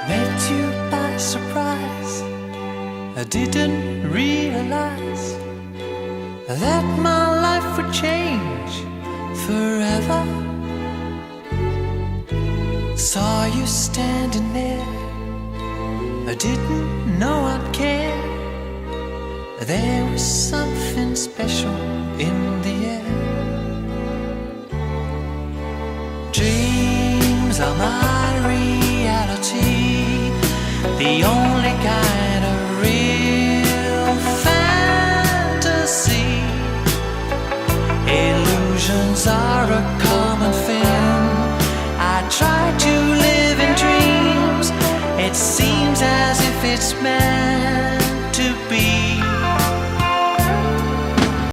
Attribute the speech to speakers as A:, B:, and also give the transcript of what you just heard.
A: met you by surprise. I didn't realize that my life would change forever. Saw you standing there, I didn't know I'd care. There was something special in the air. Dreams are my reality, the only kind of real fantasy. Illusions are a common thing. I try to live in dreams. It seems as if it's meant to be.